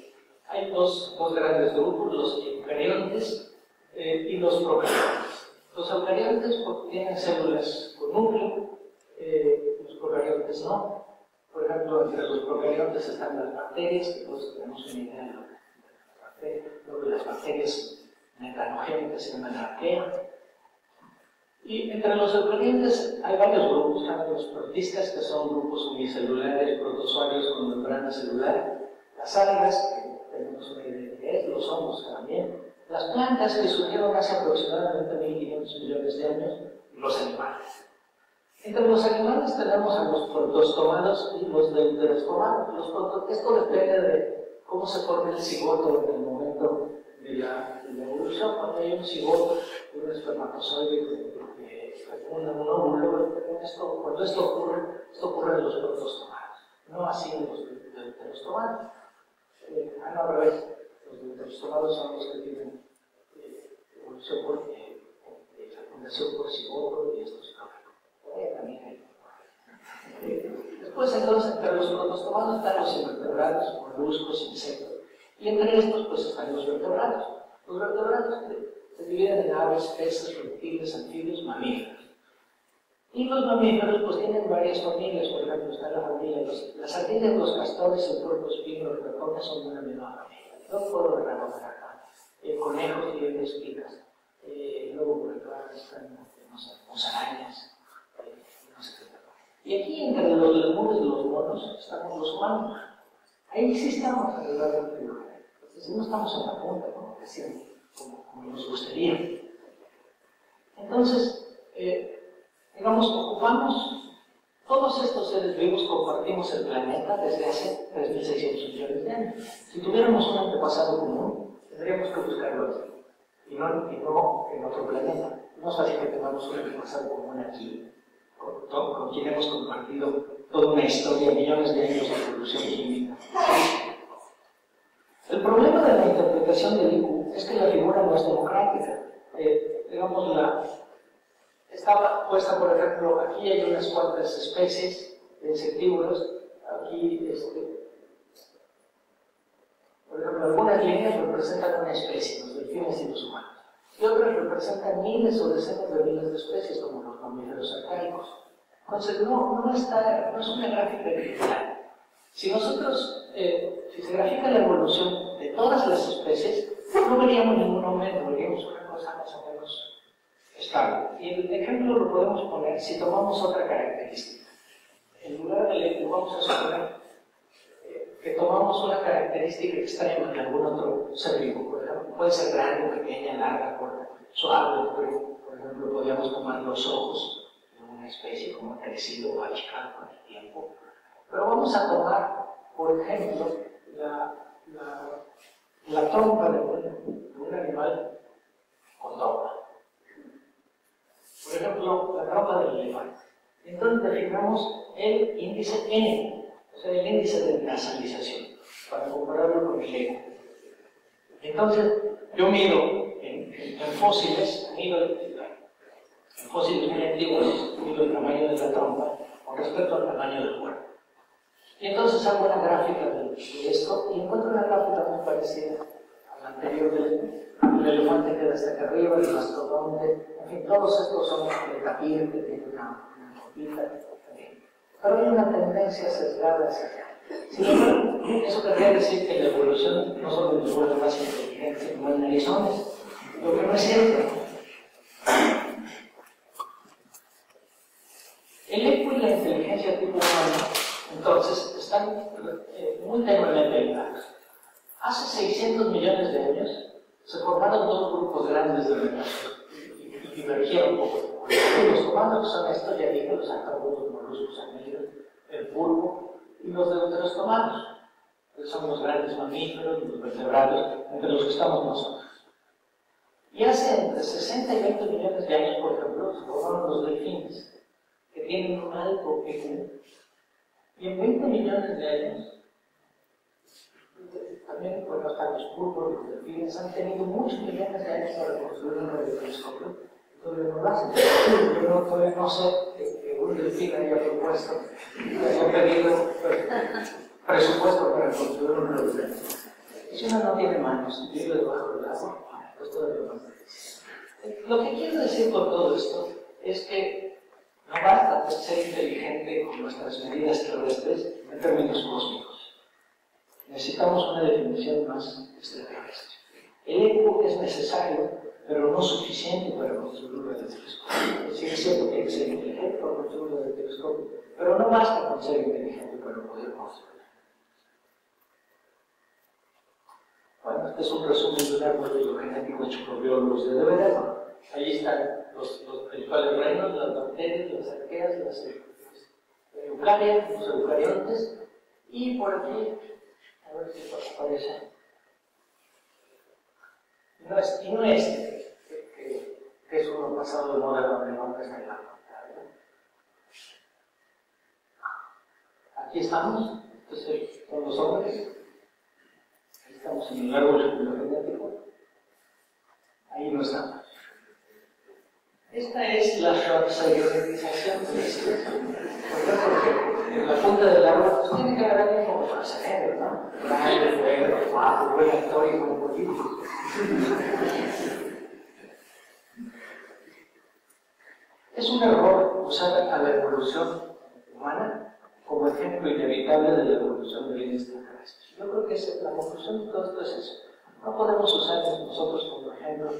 Hay dos grandes grupos, los eucariontes y los procariontes. Los eucariontes tienen células con núcleo, los procariontes no. Por ejemplo, entre los procariontes están las bacterias, que todos tenemos una idea de las bacterias metanogénicas se llaman arquea. Y entre los eucariontes hay varios grupos, están los protistas, que son grupos unicelulares, protozoarios con membrana celular, las algas, que tenemos una idea de qué es, los hongos también, las plantas que surgieron hace aproximadamente 1500 millones de años, y los animales. Entre los animales tenemos a los protostomados y los deuterostomados. Esto depende de cómo se forma el cigoto en el momento de la evolución. Cuando hay un cigoto, un espermatozoide que fecunda un óvulo, cuando esto ocurre en los protostomados, no así en los deuterostomados. No, al revés, los deuterostomados son los que tienen evolución por fecundación por cigoto y estos también hay. Después, entonces, entre los protostomados están los invertebrados, moluscos, insectos, y entre estos, pues, están los vertebrados. Los vertebrados se dividen en aves, peces, reptiles, anfibios, mamíferos. Y los mamíferos, pues, tienen varias familias. Por ejemplo, está la familia las ardillas, los castores, el puerco espino, los ratones son de una misma familia. No puedo renovar acá. Conejos, liebres, picas. Luego, por acá están, no sé, musarañas. Y aquí, entre los lemures y los monos, estamos los humanos. Ahí sí estamos en el árbol filogenético. Entonces, no estamos en la punta, como decían, como nos gustaría. Entonces, digamos, ocupamos, todos estos seres vivos compartimos el planeta desde hace 3.600 millones de años. Si tuviéramos un antepasado común, tendríamos que buscarlo aquí, y no en otro planeta. No es fácil que tengamos un antepasado común aquí, con quien hemos compartido toda una historia, millones de años de evolución química. El problema de la interpretación del IQ es que la figura no es democrática. Digamos, estaba puesta, por ejemplo, aquí hay unas cuantas especies de insectívoros, aquí, por ejemplo, algunas líneas representan una especie, los delfines y los humanos. Y otras representan miles o decenas de miles de especies, como los mamíferos arcaicos. Entonces, no es una gráfica literal. Si nosotros, si se grafica la evolución de todas las especies, no veríamos ningún aumento, veríamos una cosa más o menos estable. Y el ejemplo lo podemos poner si tomamos otra característica. En lugar del ejemplo, vamos a suponer que tomamos una característica extrema de algún otro ser vivo. Por ejemplo, puede ser grande, pequeña, larga, corta, suave, pero, por ejemplo, podríamos tomar los ojos de una especie como ha crecido o achicado con el tiempo. Pero vamos a tomar, por ejemplo, la trompa de un animal con trompa. Por ejemplo, la trompa del elefante. Entonces definamos el índice N, o sea, el índice de nasalización, para compararlo con el ego. Entonces, yo mido en fósiles, en fósiles muy antiguos, mido el tamaño de la trompa con respecto al tamaño del cuerpo. Y entonces hago una gráfica de esto y encuentro una gráfica muy parecida a la anterior del elefante que queda hasta acá arriba, el mastodonte, en fin, todos estos son el tapir que tiene una copita, pero hay una tendencia sesgada hacia allá. Sin embargo, eso querría decir que la evolución no solo nos vuelve más inteligentes, sino más narizones, lo que no es cierto. El eco y la inteligencia tipo humano, entonces, están muy tenuemente ligados. Hace 600 millones de años se formaron dos grupos grandes de metazoos y divergieron un poco. Los humanos, que son estos, ya dije, los artrópodos, moluscos, anillos, el pulpo, y los deuterostomados, que son los grandes mamíferos, los vertebrados, entre los que estamos nosotros. Y hace entre 60 y 20 millones de años, por ejemplo, se formaron los delfines, que tienen un alto IQ. Y en 20 millones de años, también, bueno, hasta los pulpos, los delfines, han tenido muchos millones de años para construir un radiotelescopio. Todavía no lo hacen. Yo todavía no sé que un delfín haya propuesto, haya pedido presupuesto para construir un radiotelescopio. Si uno no tiene manos y vive debajo del agua, pues todavía no lo. Lo que quiero decir con todo esto es que no basta ser inteligente con nuestras medidas terrestres en términos cósmicos. Necesitamos una definición más extraterrestre. El eco es necesario, pero no suficiente para construir un radiotelescopio. Sí es cierto que hay que ser inteligente para construir un radiotelescopio, pero no basta con ser inteligente para poder construir. Bueno, este es un resumen de un árbol biológico hecho por biólogos de verdad. Allí están los principales reinos, las bacterias, las arqueas, las eucarias, los eucariontes, y por aquí, a ver si aparece. No es que es uno pasado de moda donde no está en la pantalla. Aquí estamos, entonces son los hombres. Ahí estamos en el árbol filogenético. Ahí no estamos. Esta es la short-cyberetización de la especie. Porque en la punta del árbol pues, tiene que haber alguien como pasajero, ¿no? Grande, fuego, guapo, buen actor y buen político. Es un error usar a la evolución humana como ejemplo inevitable de la evolución del extraterrestre. Yo creo que la conclusión de todo esto es eso. No podemos usar nosotros como ejemplo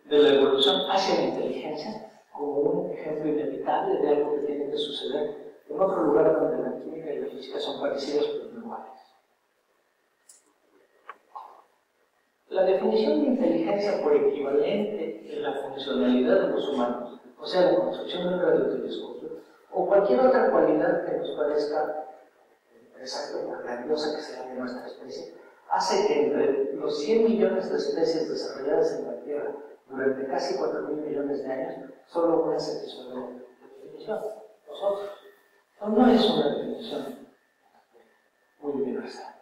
de la evolución hacia la inteligencia como un ejemplo inevitable de algo que tiene que suceder en otro lugar donde la química y la física son parecidas pero no iguales. La definición de inteligencia por equivalente en la funcionalidad de los humanos, o sea, la construcción de un radiotelescopio, o cualquier otra cualidad que nos parezca exacta, grandiosa que sea de nuestra especie, hace que entre los 100 millones de especies desarrolladas en la Tierra durante casi 4.000 millones de años, solo una satisface la definición, nosotros. No es una definición muy universal.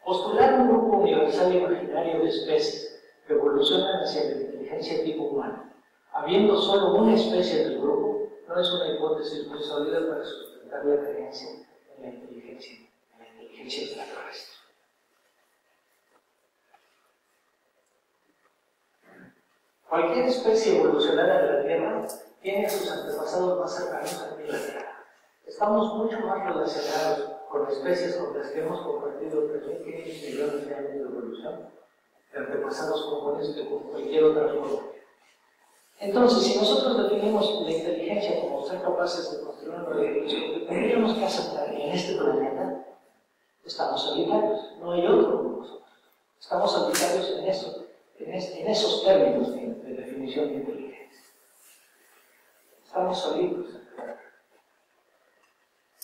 Postular un grupo universal imaginario de especies que evolucionan hacia la inteligencia tipo humano, habiendo solo una especie del grupo, no es una hipótesis muy sólida para sustentar la creencia en la inteligencia extraterrestre. Cualquier especie evolucionada de la Tierra tiene a sus antepasados más cercanos a la Tierra. Estamos mucho más relacionados con especies con las que hemos compartido 3.500 millones de años de evolución, de antepasados comunes que con cualquier otra forma. Entonces, si nosotros definimos la inteligencia como ser capaces de construir un radiotelescopio, tendríamos que aceptar que en este planeta estamos solitarios, no hay otro como nosotros. Estamos solitarios en esos términos de definición de inteligencia. Estamos solitos.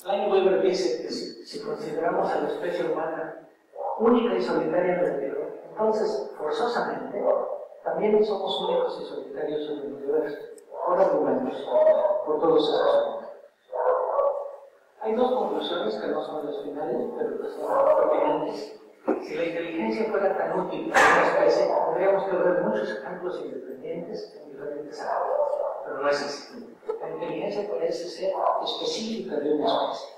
Weber dice que si consideramos a la especie humana única y solitaria en la Tierra, entonces, forzosamente, también somos únicos y solitarios en el universo, por argumentos, por todos esos argumentos. Hay dos conclusiones que no son las finales, pero que son pertinentes. Si la inteligencia fuera tan útil para una especie, tendríamos que ver muchos ejemplos independientes en diferentes áreas, pero no es así. La inteligencia parece ser específica de una especie.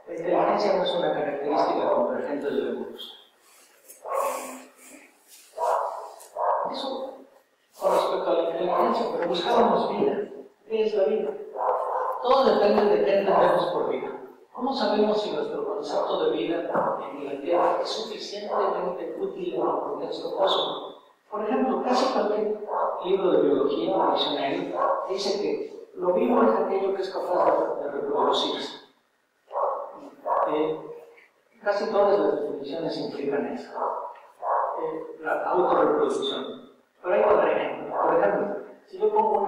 La inteligencia no es una característica convergente de la evolución. Eso con respecto a la inteligencia, pero buscábamos vida. ¿Qué es la vida? Todo depende de qué entendemos por vida. ¿Cómo sabemos si nuestro concepto de vida en la Tierra es suficientemente útil en el contexto cósmico? Por ejemplo, casi cualquier libro de biología o diccionario dice que lo vivo es aquello que es capaz de reproducirse. Casi todas las definiciones implican eso. La autorreproducción. Pero hay otro ejemplo. Por ejemplo, si yo pongo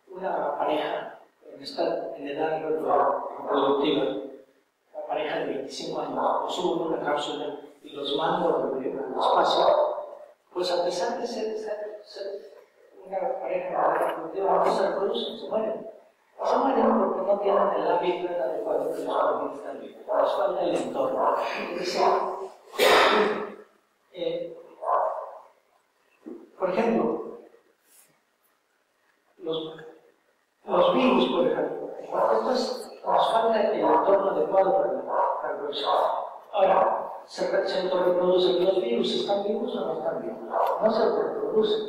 una pareja en edad reproductiva, la pareja de 25 años, los subo en una cápsula y los mando al espacio, pues a pesar de ser una pareja en edad reproductiva, no se reproducen, se mueren. Se mueren porque no tienen el hábitat adecuado que les permite estar vivos. Les falta el entorno. Es decir, por ejemplo, los virus, por ejemplo, nos falta el entorno adecuado para la reproducción. Ahora, se autorreproducen. ¿Los virus están vivos o no están vivos? No se autorreproducen.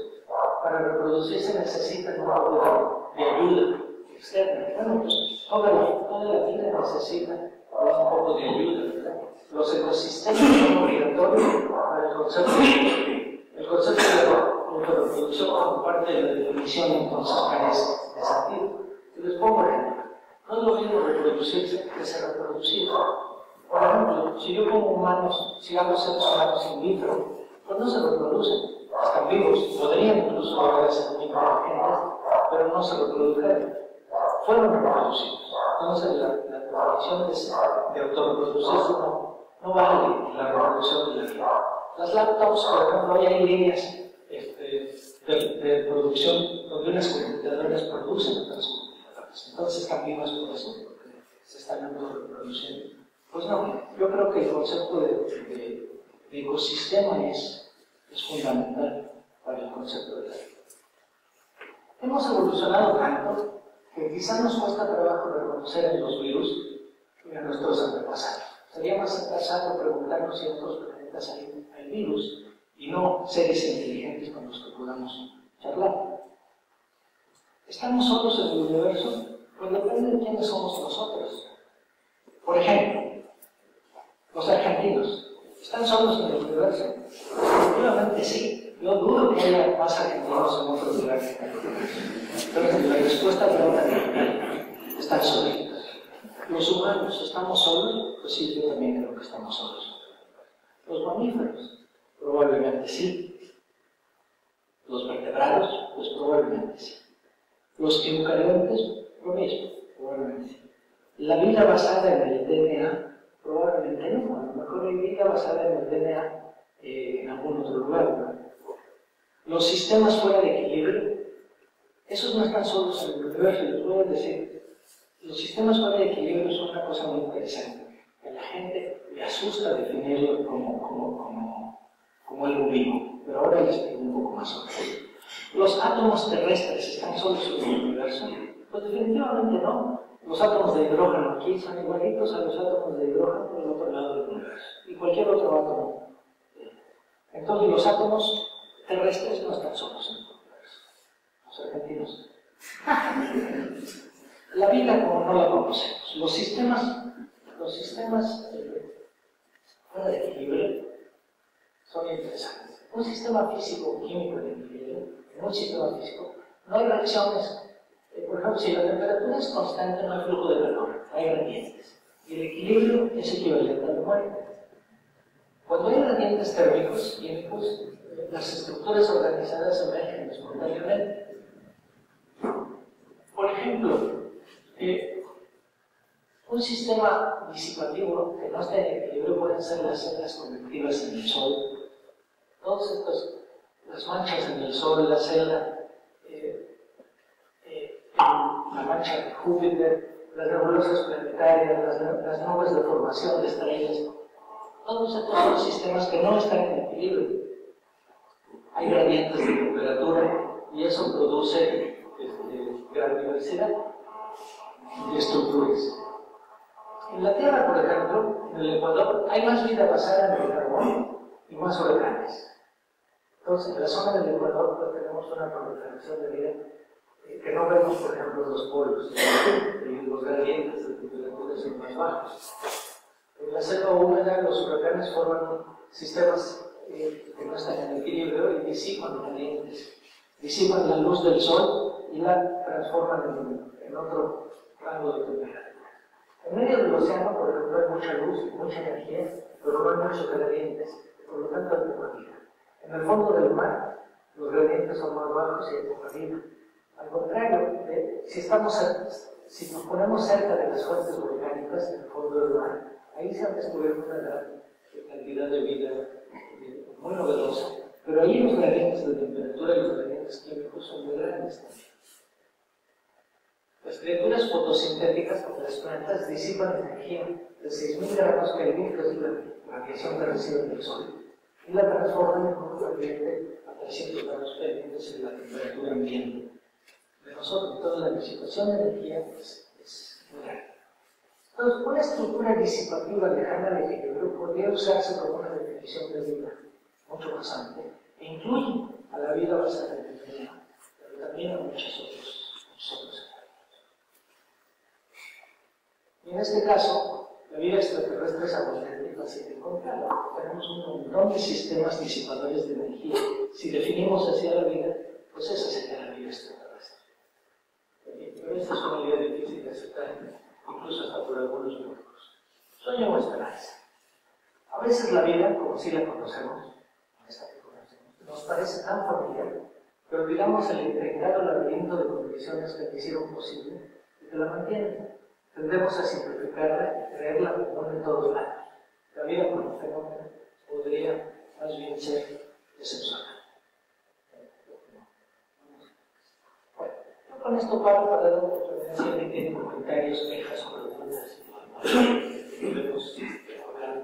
Para reproducirse necesitan un poco de ayuda externa. Bueno, pues toda la vida necesita un poco de ayuda, ¿verdad? Los ecosistemas son obligatorios para el concepto de la autorreproducción como parte de la definición, entonces carece de sentido. Y les pongo ejemplo. No es lo mismo reproducirse que ser reproducido. Por ejemplo, si yo pongo humanos, si hago seres humanos in vitro, pues no se reproducen. Están vivos, podrían incluso llegar a ser muy inteligentes, pero no se reprodujeron. Fueron reproducidos. Entonces la definición de autorreproducirse no vale la reproducción de la vida. Las laptops, por ejemplo, hoy hay líneas de producción donde unas computadoras producen otras computadoras. Entonces están vivas por eso, porque se están autorreproduciendo. Pues no, yo creo que el concepto de ecosistema es fundamental para el concepto de la vida. Hemos evolucionado tanto que quizá nos cuesta trabajo reconocer en los virus y en nuestros antepasados. Sería más atrasado preguntarnos si en otros planetas hay virus y no seres inteligentes con los que podamos charlar. ¿Estamos solos en el universo? Pues depende de quiénes somos nosotros. Por ejemplo, los argentinos. ¿Están solos en el universo? Definitivamente sí. Yo dudo que haya más argentinos en otro lugar. Entonces, la respuesta pregunta es: ¿están solitos? ¿Los humanos estamos solos? Pues sí, yo también creo que estamos solos. ¿Los mamíferos? Probablemente sí. ¿Los vertebrados? Pues probablemente sí. ¿Los eucariontes? Lo mismo, probablemente sí. ¿La vida basada en el DNA? Probablemente no. A lo mejor hay vida basada en el DNA en algún otro lugar, ¿no? Los sistemas fuera de equilibrio, esos no están solos en el universo. Les voy a decir, los sistemas fuera de equilibrio son una cosa muy interesante, que a la gente le asusta definirlo como algo vivo, pero ahora les digo un poco más sobre eso. ¿Los átomos terrestres están solos en el universo? Pues definitivamente no. Los átomos de hidrógeno aquí son igualitos a los átomos de hidrógeno del otro lado del universo, y cualquier otro átomo. Entonces los átomos terrestres no están solos en el universo. Los argentinos. La vida como no la conocemos. Los sistemas fuera de equilibrio son interesantes. Un sistema físico o químico de equilibrio, en un sistema físico, no hay reacciones. Por ejemplo, si la temperatura es constante, no hay flujo de calor, hay gradientes. Y el equilibrio es equivalente a la muerte. Cuando hay gradientes térmicos, químicos, las estructuras organizadas emergen espontáneamente. Por ejemplo, un sistema disipativo que no está en equilibrio pueden ser las celdas convectivas en el Sol. Todos estos, las manchas en el Sol, la celda, la mancha de Júpiter, las nebulosas planetarias, las nubes de formación de estrellas. Todos estos son sistemas que no están en equilibrio. Hay gradientes de temperatura y eso produce gran diversidad de estructuras. En la Tierra, por ejemplo, en el Ecuador, hay más vida basada en el carbón y más huracanes. Entonces, en la zona del Ecuador pues, tenemos una proliferación de vida que no vemos, por ejemplo, los polos, los gradientes de temperatura son más bajos. En la selva húmeda los huracanes forman sistemas que no están en equilibrio y disipan calientes, disipan la luz del sol y la transforman en otro rango de temperatura. En medio del océano, por ejemplo, hay mucha luz, mucha energía, pero no hay muchos gradientes, por lo tanto hay poca vida. En el fondo del mar, los gradientes son más bajos y hay poca vida. Al contrario, si nos ponemos cerca de las fuentes volcánicas en el fondo del mar, ahí se han descubierto una gran cantidad de vida muy novedosa, pero ahí los gradientes de temperatura y los gradientes químicos son muy grandes también. Las criaturas fotosintéticas, como las plantas, disipan energía de 6.000 grados Kelvin, que es la radiación que reciben del sol, y la transforman en un gradiente a 300 grados Kelvin, que es la temperatura ambiente de nosotros. Entonces, la disipación de energía es muy grande. Entonces, una estructura disipativa lejana al equilibrio podría usarse como una definición de vida mucho más amplia, e incluye a la vida basada en el clima, pero también a muchos otros efectos. Y en este caso, la vida extraterrestre es abundante y fácil de encontrar. Tenemos un montón de sistemas disipadores de energía. Si definimos hacia la vida, pues esa sería la vida extraterrestre. Pero esta es una idea difícil de aceptar, incluso hasta por algunos médicos. Sueño o esperanza. A veces la vida, como si la conocemos, nos parece tan familiar, que olvidamos el intrincado laberinto de condiciones que la hicieron posible y que la mantienen. Tendemos a simplificarla y creerla común en todos lados. La vida como fenómeno podría más bien ser excepcional. Bueno, yo con esto paro para dar una oportunidad si alguien tiene comentarios, quejas o preguntas. Podemos hablar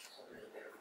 sobre el tema.